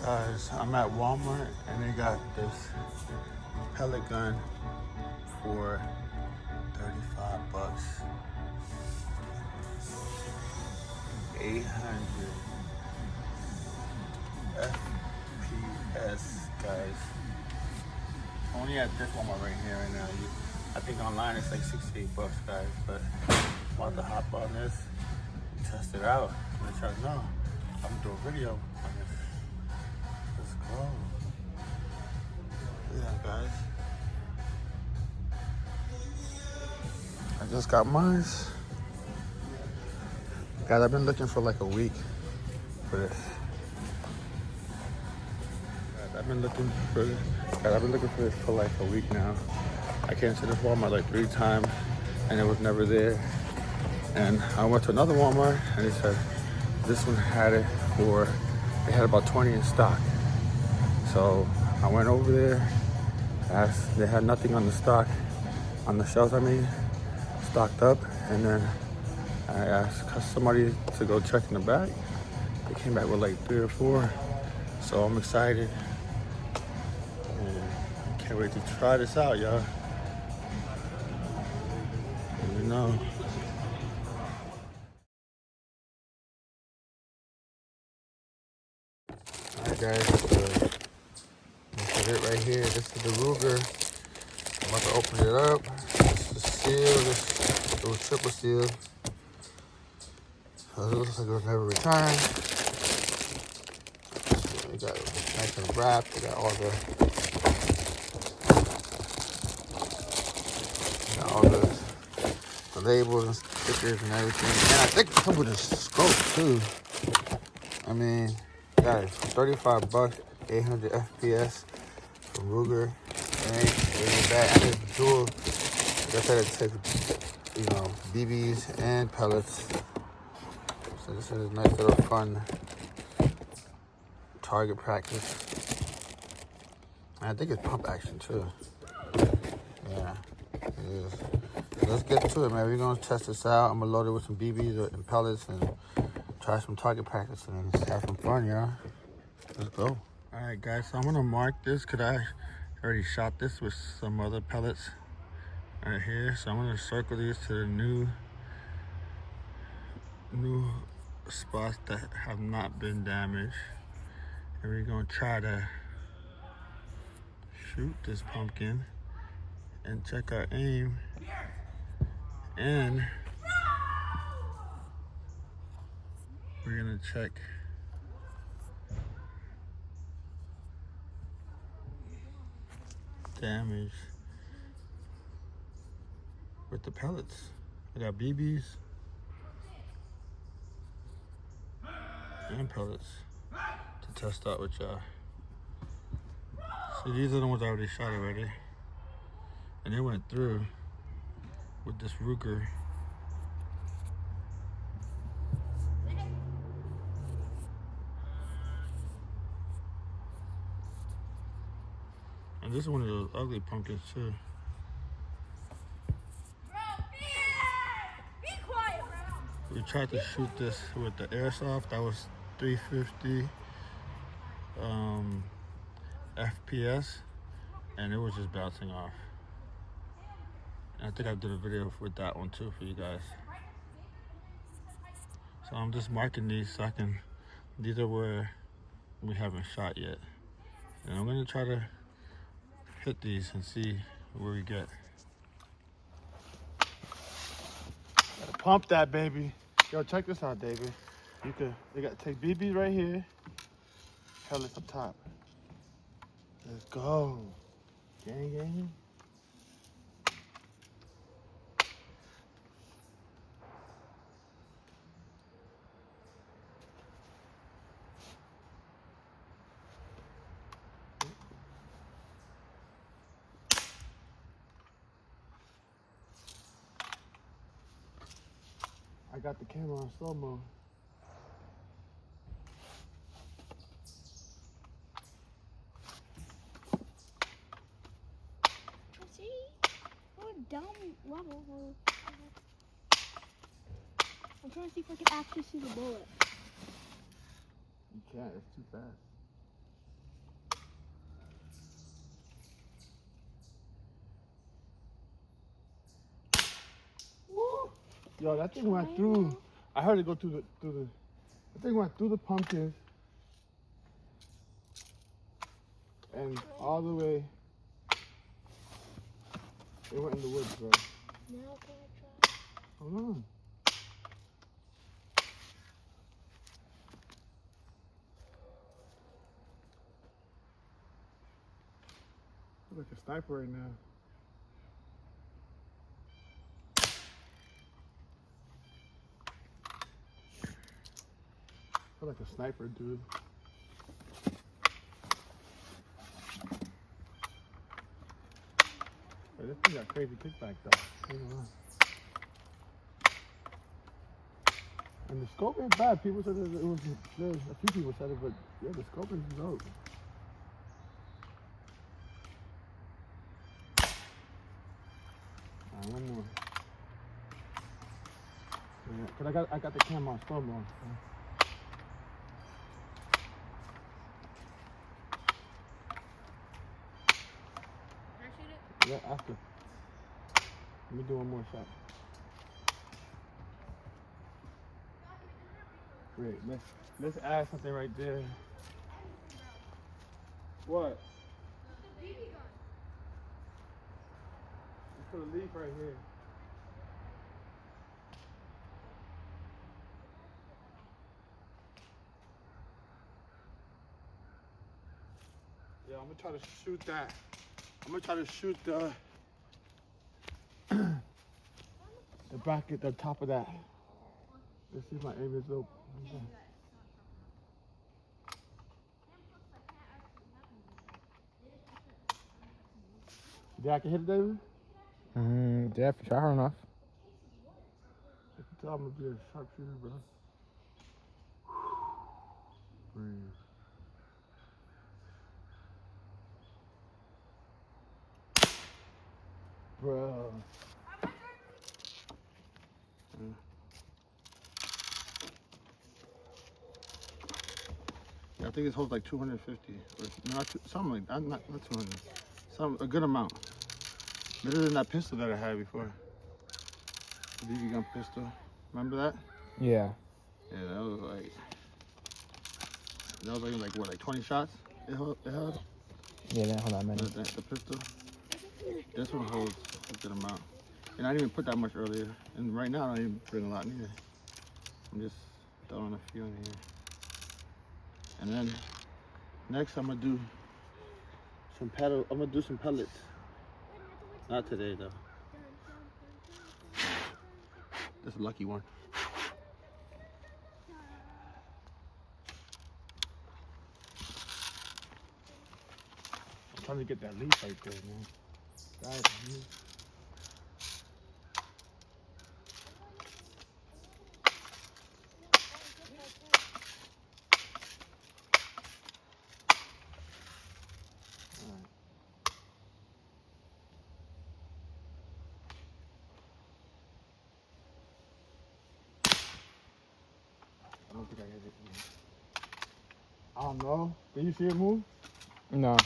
Guys, I'm at Walmart and they got this pellet gun for 35 bucks. 800 FPS, guys. Only at this Walmart right here right now. I think online it's like 68 bucks, guys. But I'm about to hop on this and test it out. Let y'all know. I'm gonna do a video on this. Let's go. Yeah, guys. I just got mine. Guys, I've been looking for like a week for this. Guys, I've been looking for this for like a week now. I came to this Walmart like 3 times and it was never there. And I went to another Walmart and they said this one had it for, they had about 20 in stock. So I went over there, asked, they had nothing on the stock, on the shelves stocked up, and then I asked somebody to go check in the back. They came back with like 3 or 4. So I'm excited and I can't wait to try this out, y'all. You know. Alright guys, this is it right here. This is the Ruger. I'm about to open it up. This is sealed. This little triple seal. So it looks like it was never returned. So we got it nice and wrapped. We got all the labels and stickers and everything. And I think it comes with a scope too. I mean, guys, 35 bucks, 800 FPS from Ruger. It ain't really bad. And it's dual. Like I said, it takes, you know, BBs and pellets. So this is a nice little fun target practice. And I think it's pump action too. Yeah, it is. So let's get to it, man. We're gonna test this out. I'm gonna load it with some BBs and pellets and try some target practice and have some fun, y'all. Let's go. All right, guys, so I'm gonna mark this because I already shot this with some other pellets right here. So I'm gonna circle these to the new spots that have not been damaged. And we're gonna try to shoot this pumpkin and check our aim. And we're gonna check damage with the pellets. I got BBs and pellets to test out with y'all. So these are the ones I already shot already. And they went through with this Ruger. And this is one of those ugly pumpkins too. We tried to shoot this with the airsoft. That was 350 FPS, and it was just bouncing off. And I think I did a video with that one too for you guys. So I'm just marking these so I can, these are where we haven't shot yet. And I'm gonna try to hit these and see where we get. Gotta pump that, baby. Yo, check this out, David. They got take BB right here, pellets up top. Let's go. Gang, gang. I got the camera on slow-mo. See? What a dumb level. I'm trying to see if I can actually see the bullet. You can't, it's too fast. Yo, that thing went through. I heard it go through the. That thing went through the pumpkins and all the way. It went in the woods, bro. Now can I try? Hold on. I feel like a sniper right now. I feel like a sniper, dude. Hey, this thing got crazy kickback though. Ain't gonna lie. And the scope ain't bad. People said it was good. A few people said it, but yeah, the scope is dope. Alright, one more. Yeah, cause I got the camera on slow mo. Can I shoot it? Yeah, after. Let me do one more shot. Great. Let's add something right there. What? The BB gun. Let's put a leaf right here. Yeah, I'm gonna try to shoot that. I'm gonna try to shoot the back at the top of that. Let's see if my aim is open. Yeah, I can hit it, David? Yeah, if you try hard enough. I can tell I'm gonna be a sharpshooter, bro. Breathe. Bro. Yeah, I think it holds like 250 or not, something like that. Not 200. A good amount. Better than that pistol that I had before. The BB gun pistol. Remember that? Yeah. Yeah, that was only like what, like 20 shots? It held. Yeah, that hold on a minute. The pistol. This one holds a good amount. And I didn't even put that much earlier. And right now I don't even bring a lot neither. I'm just throwing a few in here. And then next I'm gonna do some pellets. Not today though. This is a lucky one. I'm trying to get that leaf right there, man. Guys, I don't think I hit it. I don't know. Did you see it move? No.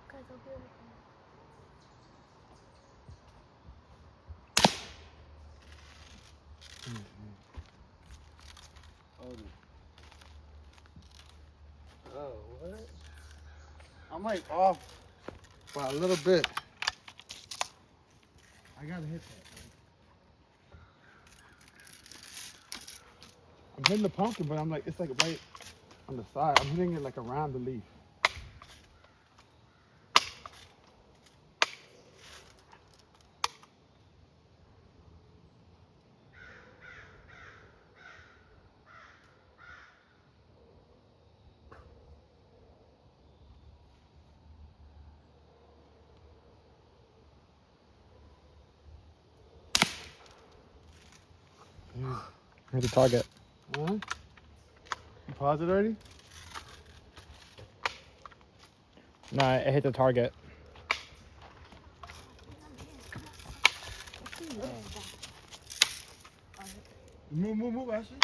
Guys, I'll be right back. Oh, what? I'm like off by a little bit. I gotta hit that. I'm hitting the pumpkin, but I'm like, it's like right on the side. I'm hitting it like around the leaf. Hit the target. Huh? You paused it already? No, I hit the target. Move, Ashley.